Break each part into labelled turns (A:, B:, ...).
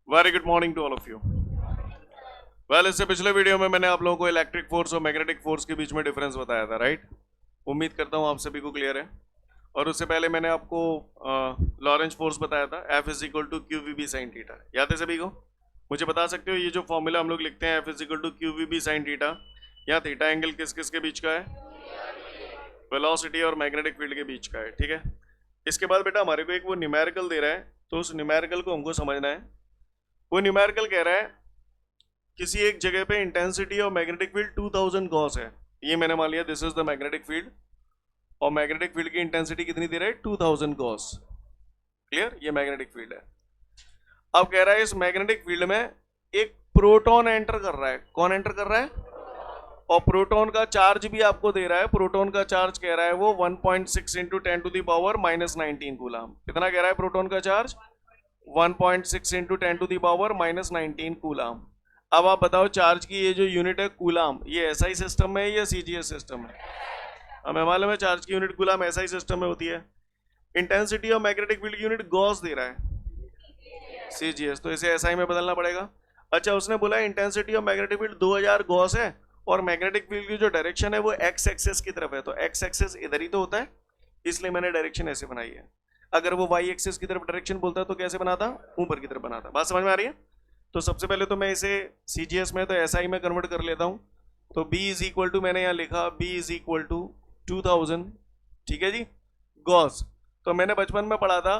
A: Very good morning to all of you. Well, इससे पिछले video में मैंने आप लोगों को इलेक्ट्रिक फोर्स और मैग्नेटिक फोर्स के बीच में डिफरेंस बताया था, राइट? उम्मीद करता हूँ आप सभी को क्लियर है। और उससे पहले मैंने आपको लॉरेंज फोर्स बताया था, F is equal to Q V B sine theta. याद है सभी को? मुझे बता सकते हो ये जो फॉर्मूला हम लोग लिखते हैं F is equal to Q V B sine theta, यहाँ थीटा एंगल किस किस के बीच का है? वेलोसिटी और मैग्नेटिक फील्ड के बीच का है, ठीक है। इसके बाद बेटा हमारे को एक वो न्यूमेरिकल दे रहा है, तो उस न्यूमेरिकल को हमको समझना है। वो न्यूमेरिकल कह रहा है किसी एक जगह पे इंटेंसिटी और मैग्नेटिक फील्ड 2000 गॉस है। ये मैंने मान लिया this is the magnetic field, और मैग्नेटिक फील्ड की इंटेंसिटी कितनी दे रहा है? 2000 गॉस। क्लियर? ये मैग्नेटिक फील्ड है। अब कह रहा है इस मैग्नेटिक फील्ड में एक प्रोटॉन एंटर कर रहा है। कौन एंटर कर रहा है? और प्रोटॉन का चार्ज भी आपको दे रहा है। प्रोटॉन का चार्ज कह रहा है वो 1.6 into 10 to the power -19 coulomb. कितना कह रहा है प्रोटॉन का charge? 1.6 into 10 to the power -19 coulomb. अब आप बताओ चार्ज की ये जो यूनिट है कूलम, ये एसआई सिस्टम में है या सीजीएस सिस्टम है? हमें मालूम है चार्ज की यूनिट कूलम एसआई सिस्टम में होती है। इंटेंसिटी और मैग्नेटिक फील्ड की यूनिट गॉस दे रहा है, सीजीएस, तो इसे एसआई में बदलना पड़ेगा। अच्छा, उसने बोला इंटेंसिटी और मैग्नेटिक फील्ड 2000 गॉस है, और मैग्नेटिक फील्ड की जो डायरेक्शन है वो एक्स एक्सेस की तरफ है, तो एक्स एक्सेस इधर ही तो होता है, इसलिए मैंने डायरेक्शन ऐसे बनाई है। अगर वो वाई एक्सेस की तरफ डायरेक्शन बोलता तो कैसे बनाता? ऊपर की तरफ बनाता। बात समझ में आ रही है? तो सबसे पहले तो मैं इसे सीजीएस में तो एसआई में कन्वर्ट कर लेता हूं। तो B इज इक्वल टू, मैंने यहां लिखा B इज इक्वल टू 2000, ठीक है जी, गॉस। तो मैंने बचपन में पढ़ा था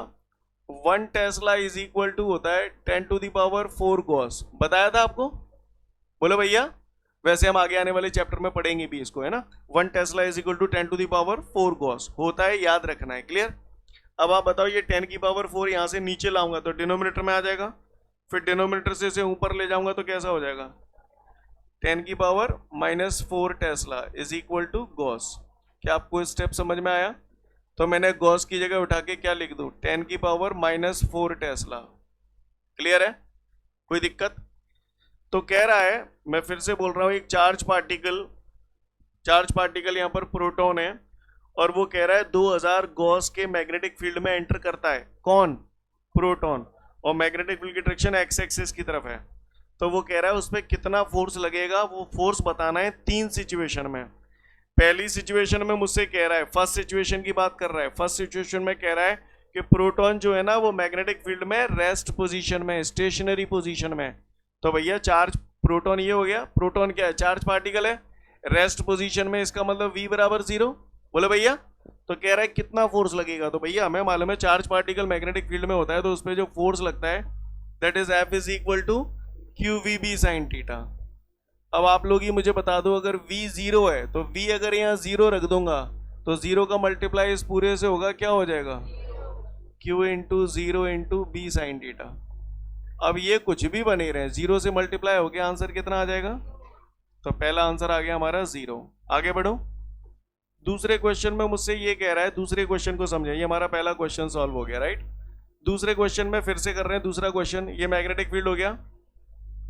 A: 1 टेस्ला इज इक्वल टू होता है 10 टू द पावर 4 गॉस। बताया था आपको? बोलो भैया। वैसे हम आगे आने वाले चैप्टर में पढ़ेंगे भी इसको, है ना। 1 tesla is equal to 10 to the power 4 gauss होता है, याद रखना है। क्लियर? अब आप बताओ ये 10 की पावर 4 यहां से नीचे लाऊंगा तो डिनोमिनेटर में आ जाएगा, फिर डिनोमिनेटर से इसे ऊपर ले जाऊंगा तो कैसा हो जाएगा? 10 की power -4 tesla is equal to gauss. क्या आपको स्टेप समझ में आया? तो मैंने गॉस की जगह उठा के क्या लिख दूं? 10 की पावर -4 टेस्ला। क्लियर है? कोई दिक्कत? तो कह रहा है, मैं फिर से बोल रहा हूं, एक चार्ज पार्टिकल यहां पर प्रोटॉन है, और वो कह रहा है 2000 गॉस के मैग्नेटिक फील्ड में एंटर करता है। कौन? प्रोटॉन। और मैग्नेटिक फील्ड की डायरेक्शन एक्स एक्सिस की तरफ है। तो वो कह रहा है उस पर कितना फोर्स लगेगा, वो फोर्स बताना है 3 सिचुएशन में। पहली सिचुएशन में मुझसे कह रहा है, फर्स्ट सिचुएशन की बात कर रहा है, फर्स्ट सिचुएशन में कह रहा है कि प्रोटॉन जो है ना वो मैग्नेटिक फील्ड में रेस्ट पोजीशन में, स्टेशनरी पोजीशन में। तो भैया चार्ज प्रोटॉन ये हो गया, प्रोटॉन क्या है? चार्ज पार्टिकल है, रेस्ट पोजीशन में, इसका मतलब V बराबर 0। बोले भैया। तो कह रहा है कितना फोर्स लगेगा? तो भैया हमें मालूम है चार्ज पार्टिकल मैग्नेटिक फील्ड में होता है, तो उस पर जो फोर्स लगता है that is F is equal to Q V B sine theta. अब आप लोग ही मुझे बता दो, अगर V 0 है तो V अगर यहाँ 0 रख दूंगा तो 0 का मल्टीप्लाई इस पूरे से होगा, क्या हो जाएगा? Q into 0 into B sine theta. अब ये कुछ भी बने रहे, 0 से मल्टीप्लाई हो गया, आंसर कितना आ जाएगा? तो पहला आंसर आ गया हमारा 0। आगे बढ़ो। दूसरे क्वेश्चन में मुझसे ये कह रहा है, दूसरे क्वेश्चन को समझे, ये हमारा पहला क्वेश्चन सॉल्व हो गया, राइट। दूसरे क्वेश्चन में फिर से कर रहे हैं दूसरा क्वेश्चन। ये मैग्नेटिक फील्ड हो गया,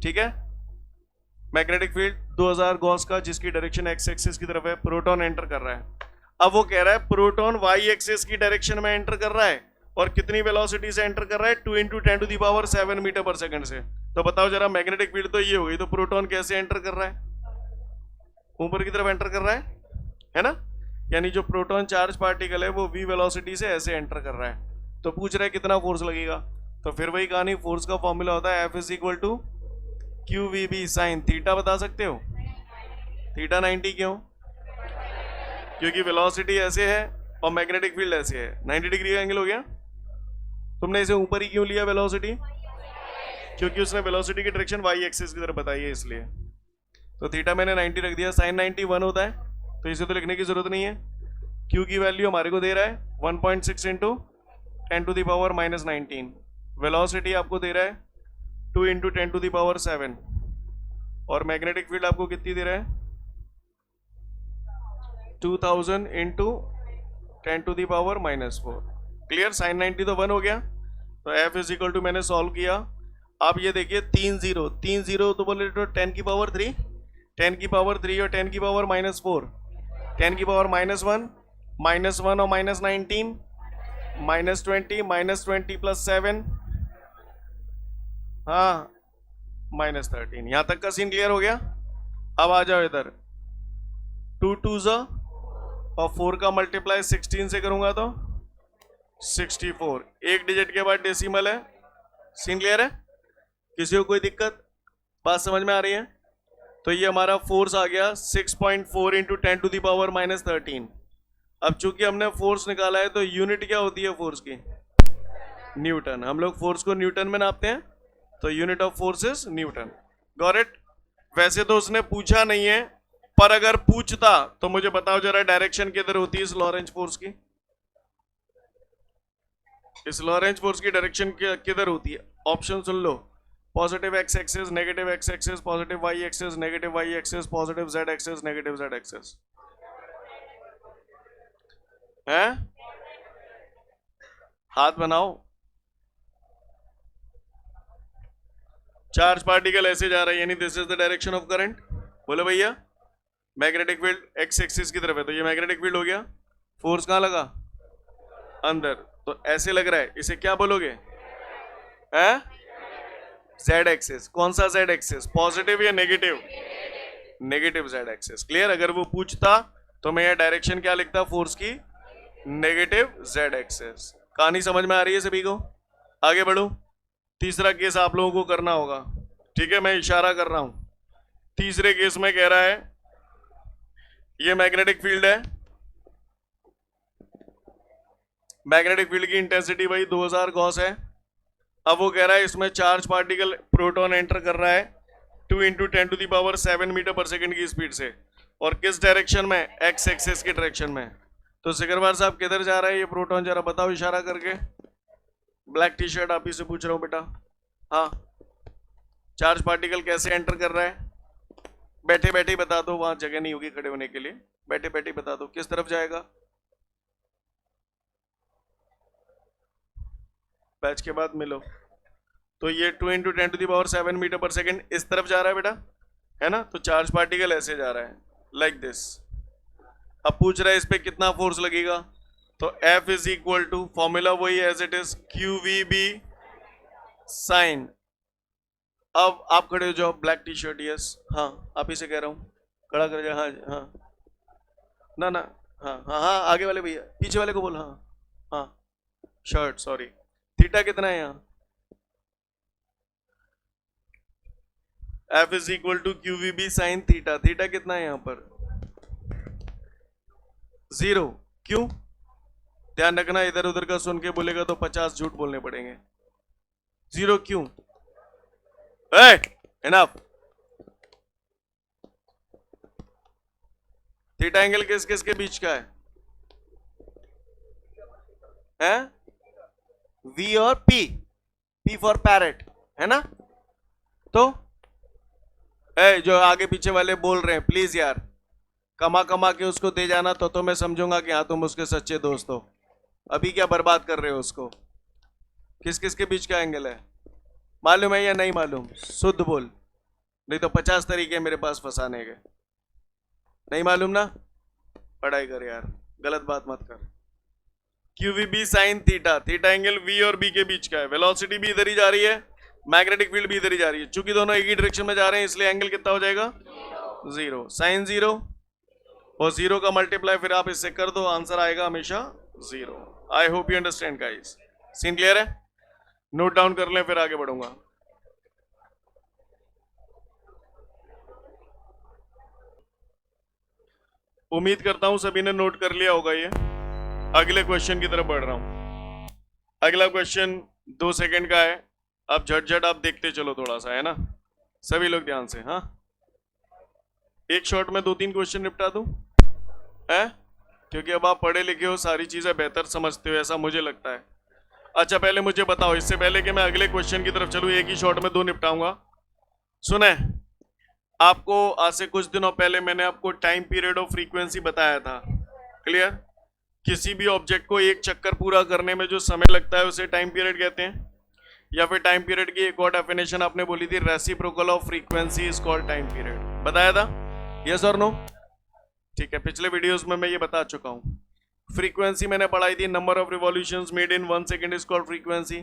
A: ठीक है, मैग्नेटिक फील्ड 2000 गॉस का, जिसकी डायरेक्शन एक्स एक्सिस की तरफ है, प्रोटॉन एंटर कर रहा है। अब वो कह रहा है प्रोटॉन वाई एक्सिस की डायरेक्शन में एंटर कर रहा है, और कितनी वेलोसिटी से एंटर कर रहा है? 2 into 10 to the power 7 metre पर सेकंड से। तो बताओ जरा, मैग्नेटिक फील्ड तो ये हो गई, तो प्रोटॉन कैसे एंटर कर रहा है? ऊपर की तरफ एंटर कर रहा है ना। यानी जो प्रोटॉन चार्ज पार्टिकल है वो v वेलोसिटी से ऐसे एंटर कर रहा है। तो पूछ रहा है कितना फोर्स लगेगा? तो फिर वही कहानी, फोर्स का फॉर्मूला होता है F is equal to Q V B sine theta. बता सकते हो थीटा 90 क्यों? क्योंकि वेलोसिटी ऐसे है और मैग्नेटिक फील्ड ऐसे है, 90 डिग्री का एंगल हो गया। तुमने इसे ऊपर ही क्यों लिया वेलोसिटी? क्योंकि उसने वेलोसिटी की डायरेक्शन वाई एक्सिस की तरफ बताई है, इसलिए। तो थीटा मैंने 90 रख दिया। साइन 90 1 होता है, तो इसे तो लिखने की जरूरत नहीं है। Q की वैल्यू हमारे को दे रहा है 1.6 into 10 to the power -19। Velocity आपको दे रहा है 2 इंटू 10 टू द पावर 7, और मैग्नेटिक फील्ड आपको कितनी दे रहा है? 2000 into 10 to the power -4। Clear? Sine 90 तो 1 हो गया, तो F इज इक्वल टू, मैंने सॉल्व किया। आप ये देखिए 3 0 तो बोले तो 10 की पावर 3, 10 की पावर 3 और 10 की पावर -4, 10 की पावर -1 और -19 -20 -20 + 7, हाँ -13, यहां तक का सीन क्लियर हो गया। अब आ जाओ इधर, 2 2 और 4 का मल्टीप्लाई 16 से करूंगा तो 64, एक डिजिट के बाद डेसिमल है। सीन क्लियर है? किसी को कोई दिक्कत? बात समझ में आ रही है? तो ये हमारा फोर्स आ गया 6.4 इंटू 10⁻⁻13। अब चूंकि हमने फोर्स निकाला है तो यूनिट क्या होती है फोर्स की? न्यूटन। हम लोग फोर्स को न्यूटन में नापते हैं, तो unit of force is Newton. Got it? वैसे तो उसने पूछा नहीं है, पर अगर पूछता तो मुझे बताओ जरा, डायरेक्शन किधर होती है इस लॉरेंज फोर्स की? इस लॉरेंज फोर्स की डायरेक्शन किधर होती है? ऑप्शन सुन लो, positive X axis, negative X axis, positive Y axis, negative Y axis, positive Z axis, negative Z axis. है? हाथ बनाओ। चार्ज पार्टिकल ऐसे जा रहा है, यानी this is the direction of current. बोलो भैया, मैग्नेटिक फील्ड एक्स एक्सिस की तरफ है, तो ये मैग्नेटिक फील्ड हो गया। फोर्स कहां लगा? अंदर। तो ऐसे लग रहा है, इसे क्या बोलोगे? है? Z axis. कौन सा जेड एक्सिस? पॉजिटिव या negative? Negative Z axis. Clear? अगर वो पूछता तो मैं ये डायरेक्शन क्या लिखता फोर्स की? Negative Z axis. कहानी समझ में आ रही है सभी को? आगे बढ़ो। तीसरा केस आप लोगों को करना होगा, ठीक है? मैं इशारा कर रहा हूं। तीसरे केस में कह रहा है ये मैग्नेटिक फील्ड है, मैग्नेटिक फील्ड की इंटेंसिटी वही 2000 गॉस है। अब वो कह रहा है इसमें चार्ज पार्टिकल प्रोटॉन एंटर कर रहा है 2 इंटू 10⁻7 मीटर पर सेकंड की स्पीड से, और किस डायरेक्शन में? एक्स एक्सिस की डायरेक्शन में। तो सिकरवार साहब किधर जा रहा है ये प्रोटॉन, जरा बताओ इशारा करके। ब्लैक टी शर्ट, आप ही से पूछ रहा हूं बेटा। हाँ, चार्ज पार्टिकल कैसे एंटर कर रहा है? बैठे बैठे बता दो, वहां जगह नहीं होगी खड़े होने के लिए। बैठे बैठे बता दो किस तरफ जाएगा। बैच के बाद मिलो। तो ये 2 इंटू 10⁻7 मीटर पर सेकेंड इस तरफ जा रहा है बेटा, है ना? तो चार्ज पार्टिकल ऐसे जा रहा है, लाइक दिस। अब पूछ रहा है इस पे कितना फोर्स लगेगा, तो F is equal to, formula वही as it is, QVB sign. अब आप खड़े हो जाओ, ब्लैक टी शर्ट, यस। हाँ, आप ही से कह रहा हूँ, खड़ा कर जाओ। हाँ हाँ, ना ना, हाँ हाँ हाँ, आगे वाले भैया, पीछे वाले को बोल। हाँ हाँ, शर्ट, सॉरी। थीटा कितना है यहाँ? F is equal to QVB sine theta. Theta कितना है यहाँ पर? 0। क्यों? ध्यान रखना, इधर उधर का सुन के बोलेगा तो 50 झूठ बोलने पड़ेंगे। 0 क्यों? इनफ। थीटा एंगल किस किस के बीच का है? हैं? V और P। P फॉर पैरेट, है ना? तो जो आगे पीछे वाले बोल रहे हैं, प्लीज यार कमा कमा के उसको दे जाना, तो मैं समझूंगा कि हाँ तुम उसके सच्चे दोस्त हो। अभी क्या बर्बाद कर रहे हो उसको? किस किस के बीच का एंगल है? मालूम है या नहीं मालूम? शुद्ध बोल, नहीं तो 50 तरीके मेरे पास फंसाने के। नहीं मालूम ना? पढ़ाई कर यार, गलत बात मत कर। QVB sine theta. Theta angle V और B के बीच का है। वेलोसिटी भी इधर ही जा रही है, मैग्नेटिक फील्ड भी इधर ही जा रही है। चूंकि दोनों एक ही डायरेक्शन में जा रहे हैं इसलिए एंगल कितना हो जाएगा? 0। साइन 0 और 0 का मल्टीप्लाई फिर आप इससे कर दो, आंसर आएगा हमेशा 0। I hope you understand guys. Scene clear है? नोट डाउन कर लें, फिर आगे बढ़ूंगा। उम्मीद करता हूं सभी ने नोट कर लिया होगा ये। अगले क्वेश्चन की तरफ बढ़ रहा हूं। अगला क्वेश्चन 2 सेकंड का है, अब झट आप देखते चलो थोड़ा सा, है ना? सभी लोग ध्यान से। हाँ, एक शॉट में 2-3 क्वेश्चन निपटा दूं, है? क्योंकि अब आप पढ़े लिखे हो, सारी चीजें बेहतर समझते हो, ऐसा मुझे लगता है। अच्छा, पहले मुझे बताओ, इससे पहले कि मैं अगले क्वेश्चन की तरफ चलूं, एक ही शॉट में 2 निपटाऊंगा। सुने, आपको आज से कुछ दिनों पहले मैंने आपको टाइम पीरियड और फ्रीक्वेंसी बताया था। क्लियर? किसी भी ऑब्जेक्ट को एक चक्कर पूरा करने में जो समय लगता है उसे टाइम पीरियड कहते हैं। या फिर टाइम पीरियड की एक और डेफिनेशन आपने बोली थी, reciprocal of frequency is called time period. बताया था? यस और नो? ठीक है, पिछले वीडियोस में मैं ये बता चुका हूं। फ्रीक्वेंसी मैंने पढ़ाई थी, number of revolutions made in 1 second is called frequency.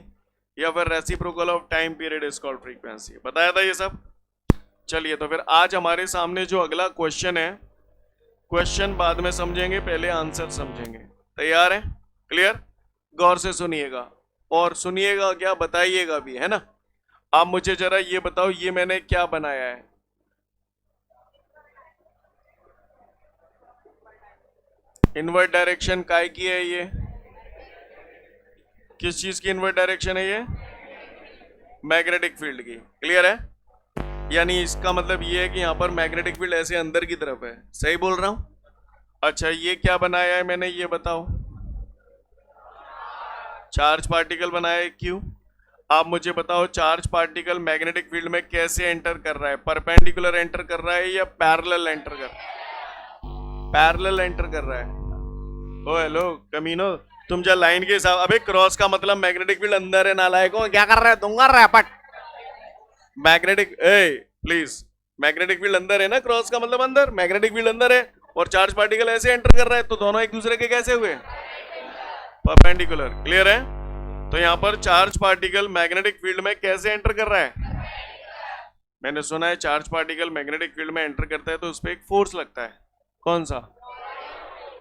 A: या फिर reciprocal of time period is called frequency. बताया था ये सब। चलिए तो फिर आज हमारे सामने जो अगला क्वेश्चन है, क्वेश्चन बाद में समझेंगे, पहले आंसर समझेंगे। तैयार है? क्लियर? गौर से सुनिएगा और सुनिएगा क्या, बताइएगा भी, है ना। आप मुझे जरा ये बताओ, ये मैंने क्या बनाया है? इनवर्ट डायरेक्शन काय की है? ये किस चीज की इनवर्ट डायरेक्शन है? ये मैग्नेटिक फील्ड की। क्लियर है? यानी इसका मतलब ये है कि यहां पर मैग्नेटिक फील्ड ऐसे अंदर की तरफ है। सही बोल रहा हूं? अच्छा, ये क्या बनाया है मैंने, ये बताओ। चार्ज पार्टिकल बनाया है। क्यों? आप मुझे बताओ, चार्ज पार्टिकल मैग्नेटिक फील्ड में कैसे एंटर कर रहा है? परपेंडिकुलर एंटर कर रहा है या पैरेलल एंटर कर रहा है? पैरेलल एंटर कर रहा है। ओ हेलो कमीनो, तुम जा लाइन के हिसाब। अबे क्रॉस का मतलब मैग्नेटिक फील्ड अंदर है, नालायको क्या कर रहा है? दूंगा rapport. Magnetic, A please, magnetic field अंदर है ना, क्रॉस का मतलब अंदर, मैग्नेटिक फील्ड अंदर है और चार्ज पार्टिकल ऐसे एंटर कर रहा है, तो दोनों एक दूसरे के कैसे हुए? परपेंडिकुलर। क्लियर है? तो यहां पर चार्ज पार्टिकल मैग्नेटिक फील्ड में कैसे एंटर कर रहा है? मैंने सुना है चार्ज पार्टिकल मैग्नेटिक फील्ड में एंटर करता है तो उस पर एक फोर्स लगता है। कौन सा?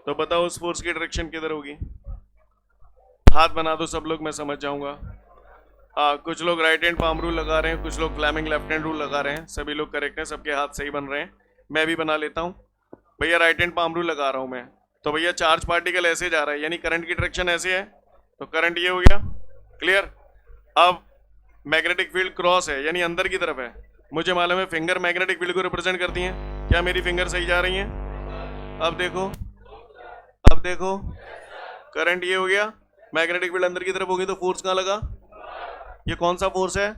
A: तो बताओ उस फोर्स की डायरेक्शन किधर होगी? हाथ बना दो सब लोग, मैं समझ जाऊंगा। कुछ लोग राइट हैंड पाम रूल लगा रहे हैं, कुछ लोग फ्लेमिंग लेफ्ट हैंड रूल लगा रहे हैं। सभी लोग करेक्ट हैं, सबके हाथ सही बन रहे हैं। मैं भी बना लेता हूं। भैया राइट हैंड पाम रूल लगा रहा हूं मैं। तो भैया चार्ज पार्टिकल ऐसे जा रहा है, यानी करंट की डायरेक्शन ऐसे है, तो करंट ये हो गया। क्लियर? अब मैग्नेटिक फील्ड क्रॉस है, यानी अंदर की तरफ है। मुझे मालूम है फिंगर मैग्नेटिक फील्ड को रिप्रेजेंट करती हैं। क्या मेरी फिंगर सही जा रही हैं? अब देखो, अब देखो, करंट ये हो गया, मैग्नेटिक फील्ड अंदर की तरफ होगी, तो फोर्स कहाँ लगा? ये कौन सा फोर्स है?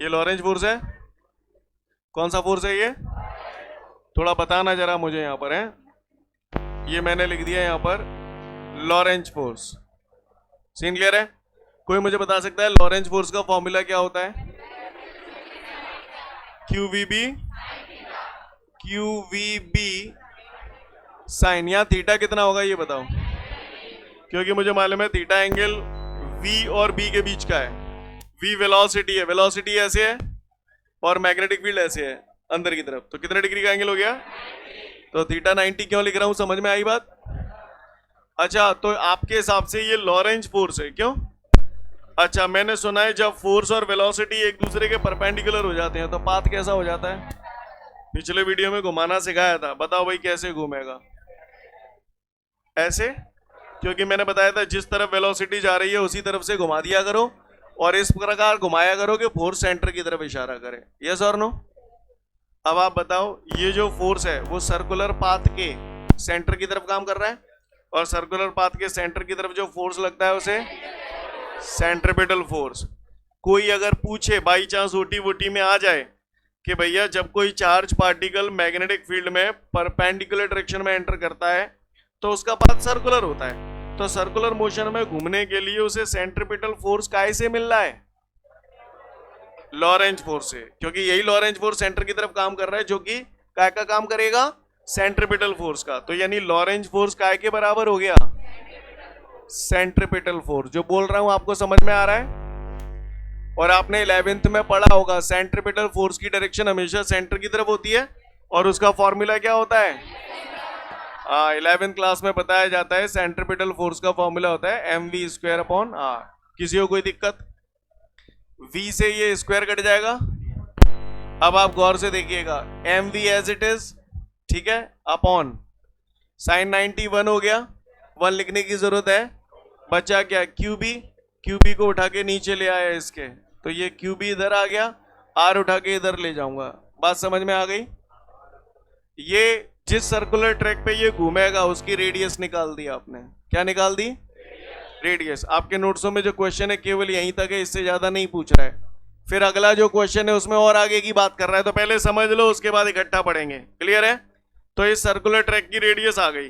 A: ये लॉरेंज फोर्स है। कौन सा फोर्स है ये? थोड़ा बताना जरा मुझे यहां पर, है ये मैंने लिख दिया यहां पर लॉरेंज फोर्स। सीन क्लियर है? कोई मुझे बता सकता है लॉरेंज फोर्स का फॉर्मूला क्या होता है? QVB, QVB sine. यहां थीटा कितना होगा ये बताओ, क्योंकि मुझे मालूम है थीटा एंगल V और B के बीच का है। V वेलोसिटी है, वेलोसिटी ऐसे है और मैग्नेटिक फील्ड ऐसे है अंदर की तरफ, तो कितने डिग्री का एंगल हो गया? तो थीटा 90 क्यों लिख रहा हूं, समझ में आई बात? अच्छा, तो आपके हिसाब से ये लॉरेंज फोर्स है, क्यों? अच्छा, मैंने सुना है जब फोर्स और वेलोसिटी एक दूसरे के परपेंडिकुलर हो जाते हैं तो पाथ कैसा हो जाता है? पिछले वीडियो में घुमाना सिखाया था, बताओ भाई कैसे घूमेगा? ऐसे, क्योंकि मैंने बताया था जिस तरफ वेलोसिटी जा रही है उसी तरफ से घुमा दिया करो और इस प्रकार घुमाया करो कि फोर्स सेंटर की तरफ इशारा करे। यस और नो? अब आप बताओ, ये जो फोर्स है वो सर्कुलर पाथ के सेंटर की तरफ काम कर रहा है और सर्कुलर पाथ के सेंटर की तरफ जो फोर्स लगता है उसे सेंट्रिपिटल फोर्स। कोई अगर पूछे बाई चांस ओटी वोटी में आ जाए कि भैया जब कोई चार्ज पार्टिकल मैग्नेटिक फील्ड में परपेंडिकुलर डायरेक्शन में एंटर करता है तो उसका पाथ सर्कुलर होता है, तो सर्कुलर मोशन में घूमने के लिए उसे सेंट्रिपिटल फोर्स काय से मिल रहा है? लॉरेंज फोर्स से, क्योंकि यही लॉरेंज फोर्स सेंटर की तरफ काम कर रहा है, जो कि काय का काम करेगा? सेंट्रिपिटल फोर्स का। तो यानी लॉरेंज फोर्स काय के बराबर हो गया? Centripetal force. जो बोल रहा हूं आपको समझ में आ रहा है? और आपने 11th में पढ़ा होगा सेंट्रिपिटल फोर्स की डायरेक्शन हमेशा सेंटर की तरफ होती है और उसका फॉर्मूला क्या होता है? 11th क्लास में बताया जाता है सेंट्रिपिटल फोर्स का फॉर्मूला होता है mv²/r। किसी को कोई दिक्कत? v से ये स्क्वायर कट जाएगा। अब आप गौर से देखिएगा, mv एज इट इज, ठीक है, अपॉन साइन 90 1 हो गया, 1 लिखने की जरूरत है, बचा क्या? QB को उठा के नीचे ले आया इसके, तो ये QB इधर आ गया, R उठा के इधर ले जाऊंगा। बात समझ में आ गई? ये जिस सर्कुलर ट्रैक पे ये घूमेगा उसकी रेडियस निकाल दी आपने। क्या निकाल दी? रेडियस। आपके नोट्सों में जो क्वेश्चन है केवल यहीं तक है, इससे ज्यादा नहीं पूछ रहा है। फिर अगला जो क्वेश्चन है उसमें और आगे की बात कर रहा है, तो पहले समझ लो उसके बाद इकट्ठा पढ़ेंगे। क्लियर है? तो इस सर्कुलर ट्रैक की रेडियस आ गई।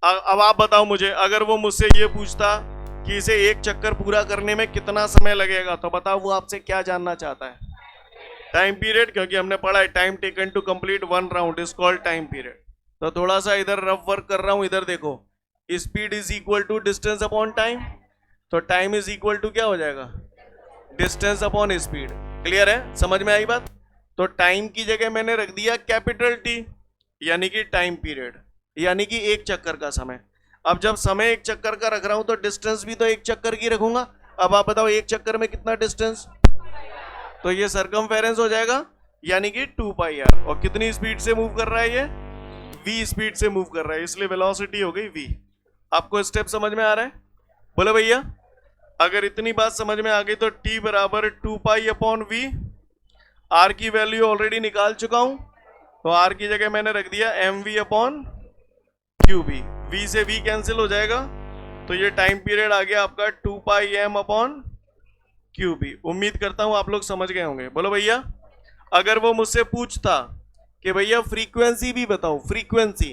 A: अब आप बताओ मुझे, अगर वो मुझसे ये पूछता कि इसे एक चक्कर पूरा करने में कितना समय लगेगा, तो बताओ वो आपसे क्या जानना चाहता है? टाइम पीरियड, क्योंकि हमने पढ़ा है time taken to complete 1 round is called time period. तो थोड़ा सा इधर रफ वर्क कर रहा हूं, इधर देखो, speed is equal to distance upon time. तो टाइम इज इक्वल टू क्या हो जाएगा, डिस्टेंस अपॉन स्पीड। क्लियर है, समझ में आई बात। तो टाइम की जगह मैंने रख दिया कैपिटल टी, यानी कि टाइम पीरियड, यानी कि एक चक्कर का समय। अब जब समय एक चक्कर का रख रहा हूं तो डिस्टेंस भी तो एक चक्कर की रखूंगा। अब आप बताओ एक चक्कर में कितना डिस्टेंस, तो ये सरकमफेरेंस हो जाएगा, यानी कि 2πr। और कितनी स्पीड से मूव कर रहा है ये, v स्पीड से मूव कर रहा है, इसलिए वेलोसिटी हो गई v। आपको स्टेप समझ में आ रहा है, बोलो भैया। अगर इतनी बात समझ में आ गई तो t बराबर 2π/v, r की वैल्यू ऑलरेडी निकाल चुका हूं, तो r की जगह मैंने रख दिया mv/qb। v से v कैंसिल हो जाएगा, तो ये टाइम पीरियड आ गया आपका 2πm/qb। उम्मीद करता हूं आप लोग समझ गए होंगे, बोलो भैया। अगर वो मुझसे पूछता कि भैया फ्रीक्वेंसी भी बताओ, फ्रीक्वेंसी,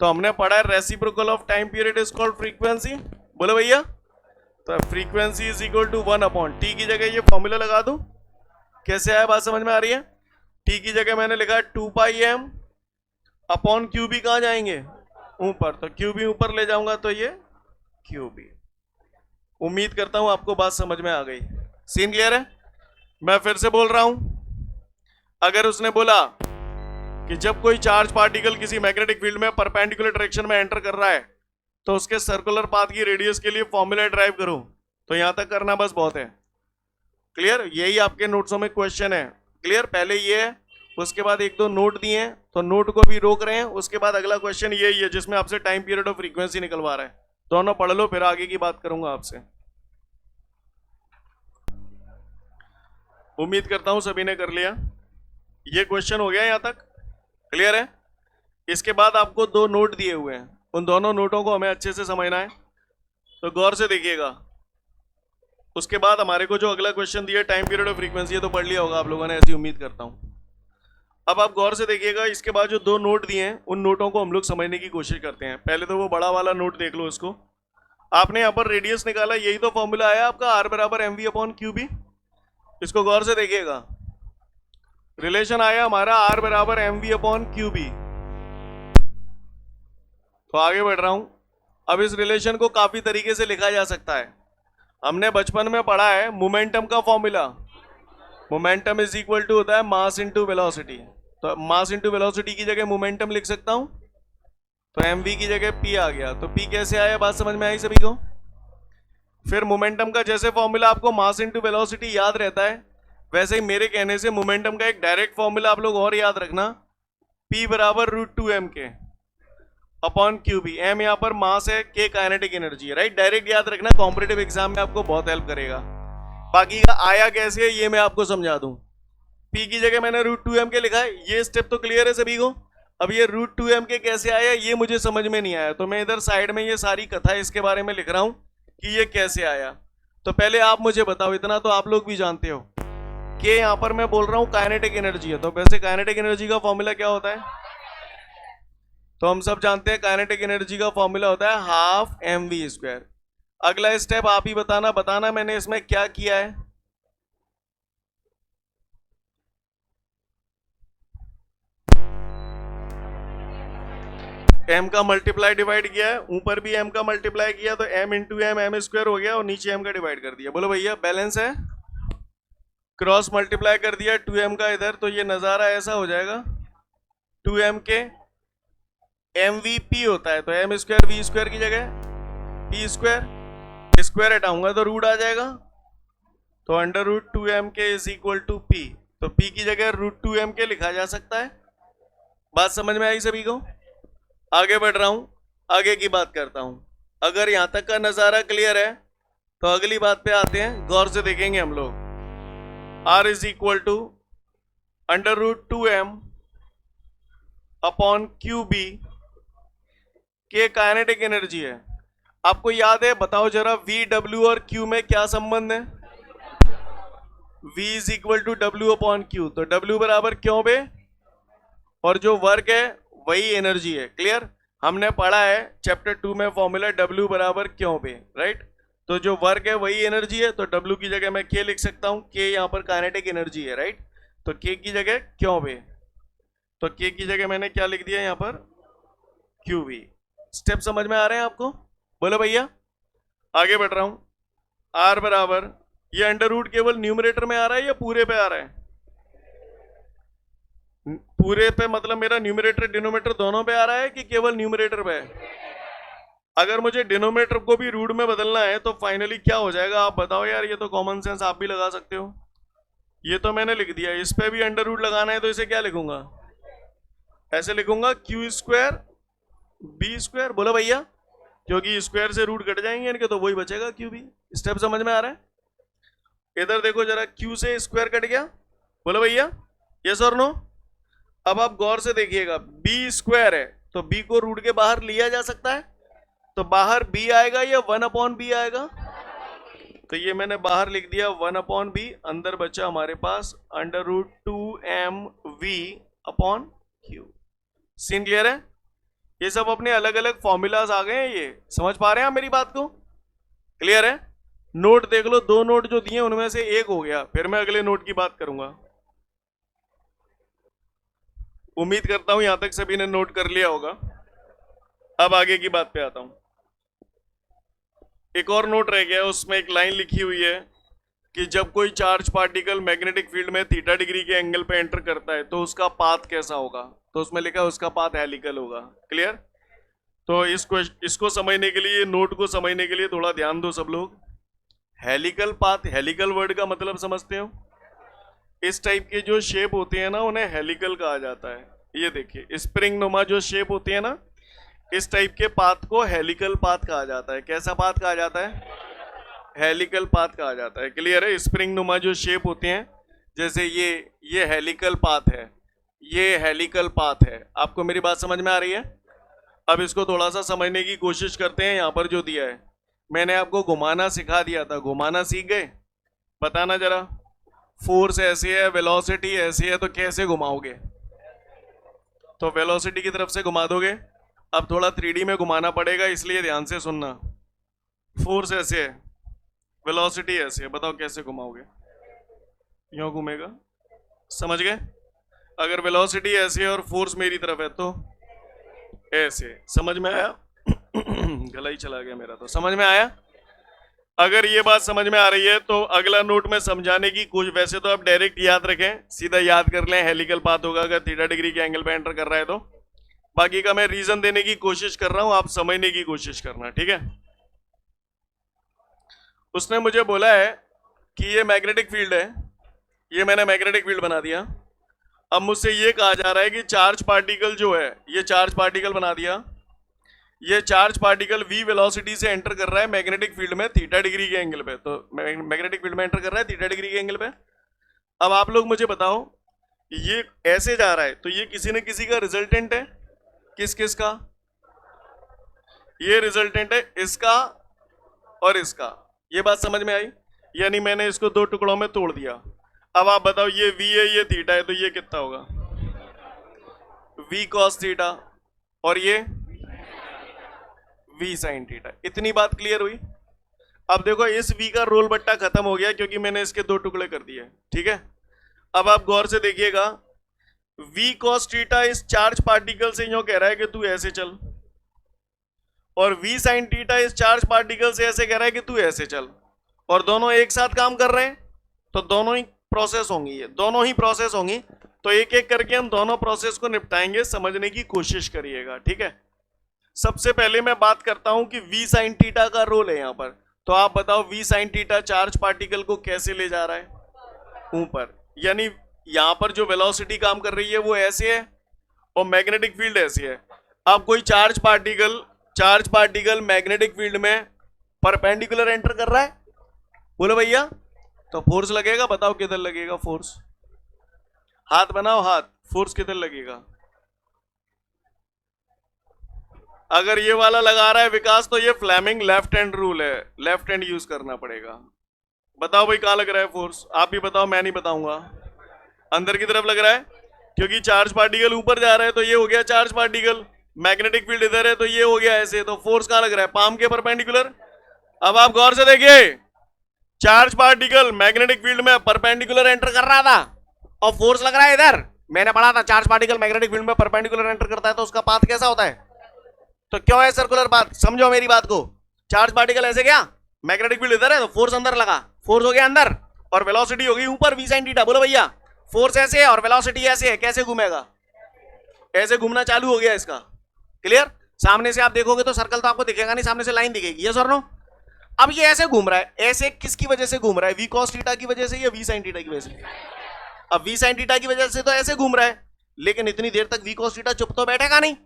A: तो हमने पढ़ा है reciprocal of time period is called frequency, बोलो भैया। तो frequency is equal to 1/t की जगह ये फॉर्मूला लगा दूं, कैसे आया, बात समझ में आ रही है। t की जगह मैंने लिखा 2πm/qb, कहां जाएंगे, ऊपर, तो qb ऊपर ले जाऊंगा तो ये qb। उम्मीद करता हूं आपको बात समझ में आ गई, सीन क्लियर है। मैं फिर से बोल रहा हूं, अगर उसने बोला कि जब कोई चार्ज पार्टिकल किसी मैग्नेटिक फील्ड में परपेंडिकुलर डायरेक्शन में एंटर कर रहा है तो उसके सर्कुलर पाथ की रेडियस के लिए फॉर्मूला ड्राइव करो, तो यहां तक करना बस बहुत है। क्लियर, यही आपके नोट्सों में क्वेश्चन है। क्लियर, पहले ये है, उसके बाद एक दो नोट दिए हैं तो नोट को भी रोक रहे हैं, उसके बाद अगला क्वेश्चन यही है जिसमें आपसे टाइम पीरियड और फ्रीक्वेंसी निकलवा रहा है। दोनों पढ़ लो, फिर आगे की बात करूंगा आपसे। उम्मीद करता हूं सभी ने कर लिया, ये क्वेश्चन हो गया यहां तक, क्लियर है। इसके बाद आपको दो नोट दिए हुए हैं, उन दोनों नोटों को हमें अच्छे से समझना है, तो गौर से देखिएगा। उसके बाद हमारे को जो अगला क्वेश्चन दिया टाइम पीरियड और फ्रीक्वेंसी है, तो पढ़ लिया होगा आप लोगों ने, ऐसी उम्मीद करता हूं। अब आप गौर से देखिएगा, इसके बाद जो दो नोट दिए हैं उन नोटों को हम लोग समझने की कोशिश करते हैं। पहले तो वो बड़ा वाला नोट देख लो, उसको आपने यहाँ पर रेडियस निकाला, यही तो फॉर्मूला आया आपका, r बराबर mv/qb। इसको गौर से देखिएगा, रिलेशन आया हमारा r बराबर mv/qb। तो आगे बढ़ रहा हूं, अब इस रिलेशन को काफी तरीके से लिखा जा सकता है। हमने बचपन में पढ़ा है मोमेंटम का formula, momentum is equal to होता है मास इनटू वेलोसिटी। तो मास इनटू वेलोसिटी की जगह मोमेंटम लिख सकता हूं, तो mv की जगह p आ गया। तो p कैसे आया, बात समझ में आई सभी को। फिर मोमेंटम का जैसे फॉर्मूला आपको मास इनटू वेलोसिटी याद रहता है, वैसे ही मेरे कहने से मोमेंटम का एक डायरेक्ट फॉर्मूला आप लोग और याद रखना, p बराबर √2m अपॉन qb। m यहाँ पर मास है, k काइनेटिक एनर्जी है, राइट। डायरेक्ट याद रखना, कॉम्पिटिटिव एग्जाम में आपको बहुत हेल्प करेगा। बाकी का आया कैसे है ये मैं आपको समझा दूं। p की जगह मैंने √2m लिखा है, ये स्टेप तो क्लियर है सभी को। अब ये √2m कैसे आया ये मुझे समझ में नहीं आया, तो मैं इधर साइड में ये सारी कथा इसके बारे में लिख रहा हूं कि ये कैसे आया। तो पहले आप मुझे बताओ, इतना तो आप लोग भी जानते हो कि यहाँ पर मैं बोल रहा हूँ काइनेटिक एनर्जी है, तो वैसे काइनेटिक एनर्जी का फॉर्मूला क्या होता है, तो हम सब जानते हैं काइनेटिक एनर्जी का फॉर्मूला होता है ½mv²। अगला स्टेप आप ही बताना मैंने इसमें क्या किया है। m का मल्टीप्लाई डिवाइड किया है, ऊपर भी m का मल्टीप्लाई किया, तो m इंटू m m² हो गया, और नीचे m का डिवाइड कर दिया। बोलो भैया, बैलेंस है। क्रॉस मल्टीप्लाई कर दिया 2m का इधर, तो ये नजारा ऐसा हो जाएगा, 2m के mvp होता है, तो m² v² की जगह p², स्क्वायर हटाऊंगा तो रूट आ जाएगा, तो √2m is equal to p। तो p की जगह √2m लिखा जा सकता है। बात समझ में आई सभी को। आगे बढ़ रहा हूं, आगे की बात करता हूं। अगर यहां तक का नजारा क्लियर है तो अगली बात पे आते हैं, गौर से देखेंगे हम लोग। r is equal to √2m upon qb, के काइनेटिक एनर्जी है। आपको याद है, बताओ जरा, v w और q में क्या संबंध है। v is equal to w upon q, तो w बराबर क्यों बे, और जो वर्क है वही एनर्जी है। क्लियर, हमने पढ़ा है चैप्टर 2 में फॉर्मूला w बराबर क्यों बे, राइट। तो जो वर्क है वही एनर्जी है, तो w की जगह मैं k लिख सकता हूं, k यहाँ पर काइनेटिक एनर्जी है, राइट। तो k की जगह क्यों बे, तो k की जगह मैंने क्या लिख दिया यहाँ पर, qb। स्टेप समझ में आ रहे हैं आपको, बोलो भैया। आगे बढ़ रहा हूं, आर बराबर, ये अंडर रूट केवल न्यूमरेटर में आ रहा है या पूरे पे आ रहा है? पूरे पे मतलब मेरा न्यूमरेटर डिनोमिनेटर दोनों पे आ रहा है कि केवल न्यूमरेटर पे है? अगर मुझे डिनोमिनेटर को भी रूट में बदलना है तो फाइनली क्या हो जाएगा आप बताओ यार, ये तो कॉमन सेंस आप भी लगा सकते हो। ये तो मैंने लिख दिया, इस पे भी अंडर रूट लगाना है तो इसे क्या लिखूंगा? ऐसे लिखूंगा क्यू स्क्वायर बी स्क्वायर। बोलो भैया, क्योंकि स्क्वायर से रूट कट जाएंगे इनके तो वही बचेगा क्यू बी। स्टेप समझ में आ रहा है? इधर देखो जरा, क्यू से स्क्वायर कट गया। बोलो भैया यस और नो। अब आप गौर से देखिएगा, बी स्क्वायर है तो बी को रूट के बाहर लिया जा सकता है, तो बाहर बी आएगा या 1/b आएगा? तो ये मैंने बाहर लिख दिया 1/b, अंदर बचा हमारे पास under root 2mv/q। Scene clear है? ये सब अपने अलग अलग फॉर्मूलाज आ गए हैं, ये समझ पा रहे हैं आप मेरी बात को? क्लियर है? नोट देख लो, 2 नोट जो दिए उनमें से एक हो गया, फिर मैं अगले नोट की बात करूंगा। उम्मीद करता हूं यहां तक सभी ने नोट कर लिया होगा। अब आगे की बात पे आता हूं। एक और नोट रह गया, उसमें एक लाइन लिखी हुई है कि जब कोई चार्ज पार्टिकल मैग्नेटिक फील्ड में थीटा डिग्री के एंगल पे एंटर करता है तो उसका पाथ कैसा होगा? तो उसमें लिखा है उसका पाथ हेलिकल होगा। क्लियर? तो इसको समझने के लिए, नोट को समझने के लिए थोड़ा ध्यान दो सब लोग। हेलिकल पाथ, हेलिकल वर्ड का मतलब समझते हो? इस टाइप के जो शेप होते हैं ना उन्हें हेलिकल कहा जाता है। ये देखिए स्प्रिंग नुमा जो शेप होती है ना, इस टाइप के पाथ को हेलिकल पाथ कहा जाता है। कैसा पाथ कहा जाता है? हेलिकल पाथ कहा जाता है। क्लियर है? स्प्रिंग नुमा जो शेप होते हैं, जैसे ये हेलिकल पाथ है, ये हेलिकल पाथ है। आपको मेरी बात समझ में आ रही है? अब इसको थोड़ा सा समझने की कोशिश करते हैं। यहां पर जो दिया है, मैंने आपको घुमाना सिखा दिया था, घुमाना सीख गए? बताना जरा, फोर्स ऐसी है, वेलोसिटी ऐसी है, तो कैसे घुमाओगे? तो वेलोसिटी की तरफ से घुमा दोगे। अब थोड़ा 3D में घुमाना पड़ेगा, इसलिए ध्यान से सुनना। फोर्स ऐसे है, वेलोसिटी ऐसे है, बताओ कैसे घुमाओगे? यूं घूमेगा, समझ गए? अगर वेलोसिटी ऐसे है और फोर्स मेरी तरफ है तो ऐसे। समझ में आया? गला ही चला गया मेरा, तो समझ में आया? अगर ये बात समझ में आ रही है तो अगला नोट में समझाने की कुछ, वैसे तो आप डायरेक्ट याद रखें, सीधा याद कर लें हेलिकल पाथ होगा अगर थीटा डिग्री के एंगल पे एंटर कर रहा है तो। बाकी का मैं रीजन देने की कोशिश कर रहा हूं, आप समझने की कोशिश करना, ठीक है? उसने मुझे बोला है कि ये मैग्नेटिक फील्ड है, ये मैंने मैग्नेटिक फील्ड बना दिया। अब मुझसे ये कहा जा रहा है कि चार्ज पार्टिकल जो है, ये चार्ज पार्टिकल बना दिया, ये चार्ज पार्टिकल v वेलोसिटी से एंटर कर रहा है मैग्नेटिक फील्ड में थीटा डिग्री के एंगल पे। तो मैग्नेटिक फील्ड में एंटर कर रहा है थीटा डिग्री के एंगल पे। अब आप लोग मुझे बताओ, ये ऐसे जा रहा है तो ये किसी न किसी का रिजल्टेंट है। किस किस का? ये रिजल्टेंट है इसका और इसका। ये बात समझ में आई? यानी मैंने इसको 2 टुकड़ों में तोड़ दिया। अब आप बताओ, ये v है ये थीटा है, तो ये कितना होगा? v cos थीटा, और ये v sin थीटा। इतनी बात क्लियर हुई? अब देखो इस v का रोल बट्टा खत्म हो गया क्योंकि मैंने इसके 2 टुकड़े कर दिए, ठीक है? अब आप गौर से देखिएगा, v cos थीटा इस चार्ज पार्टिकल से यूं कह रहा है कि तू ऐसे चल, और v sin थीटा इस चार्ज पार्टिकल से ऐसे कह रहा है कि तू ऐसे चल, और दोनों एक साथ काम कर रहे हैं तो दोनों ही प्रोसेस होंगी, ये दोनों ही प्रोसेस होंगी। तो एक एक करके हम दोनों प्रोसेस को निपटाएंगे, समझने की कोशिश करिएगा, ठीक है? सबसे पहले मैं बात करता हूं कि v sin थीटा का रोल है यहां पर। तो आप बताओ v sin theta charge particle को कैसे ले जा रहा है? ऊपर। यानी यहां पर जो वेलोसिटी काम कर रही है वो ऐसे है और मैग्नेटिक फील्ड ऐसी है। अब कोई चार्ज पार्टिकल मैग्नेटिक फील्ड में परपेंडिकुलर एंटर कर रहा है, बोलो भैया, तो फोर्स लगेगा। बताओ किधर लगेगा फोर्स? हाथ बनाओ, हाथ। फोर्स किधर लगेगा? अगर ये वाला लगा रहा है विकास तो ये फ्लेमिंग लेफ्ट हैंड रूल है, लेफ्ट हैंड यूज करना पड़ेगा। बताओ भाई कहां लग रहा है फोर्स? आप भी बताओ, मैं नहीं बताऊंगा। अंदर की तरफ लग रहा है क्योंकि चार्ज पार्टिकल ऊपर जा रहा है, तो ये हो गया चार्ज पार्टिकल। मैग्नेटिक फील्ड इधर है तो ये हो गया ऐसे, तो फोर्स कहां लग रहा है? पाम के परपेंडिकुलर। अब आप गौर से देखिए, चार्ज पार्टिकल मैग्नेटिक फील्ड में परपेंडिकुलर एंटर कर रहा था और फोर्स लग रहा है इधर। मैंने पढ़ा था चार्ज पार्टिकल मैग्नेटिक फील्ड में परपेंडिकुलर एंटर करता है तो उसका पाथ कैसा होता है? तो क्यों है सर्कुलर पाथ? समझो मेरी बात को। चार्ज पार्टिकल ऐसे गया, मैग्नेटिक फील्ड इधर है तो फोर्स अंदर लगा, फोर्स हो गया अंदर और वेलोसिटी हो गई ऊपर v sin थीटा। बोलो भैया, फोर्स ऐसे है और वेलोसिटी ऐसे है, कैसे घूमेगा? ऐसे घूमना चालू हो गया इसका। क्लियर? सामने से आप देखोगे तो सर्कल तो आपको दिखेगा नहीं, सामने से लाइन दिखेगी, यस और नो? अब ये ऐसे घूम रहा है, ऐसे किसकी वजह से घूम रहा है? v cos थीटा की वजह से या v sin थीटा की वजह से? अब v sin थीटा की वजह से तो ऐसे घूम रहा है, लेकिन इतनी देर तक v cos थीटा चुप तो बैठेगा नहीं,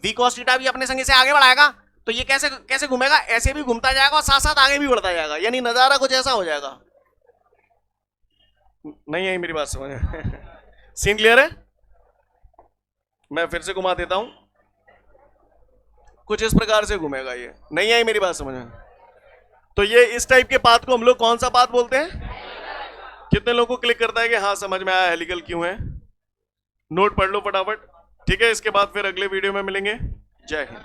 A: v cos थीटा भी अपने संग से आगे बढ़ाएगा। तो ये कैसे कैसे घूमेगा? ऐसे भी घूमता जाएगा और साथ साथ आगे भी बढ़ता जाएगा, यानी नजारा कुछ ऐसा हो जाएगा। नहीं है मेरी बात समझ? सीन क्लियर है? मैं फिर से घुमा देता हूं, कुछ इस प्रकार से घूमेगा ये। नहीं आई मेरी बात समझ में? तो ये इस टाइप के पाथ को हम लोग कौन सा पाथ बोलते हैं? कितने लोगों को क्लिक करता है कि हाँ समझ में आया हेलिकल क्यों है? नोट पढ़ लो फटाफट, ठीक है? इसके बाद फिर अगले वीडियो में मिलेंगे। जय हिंद।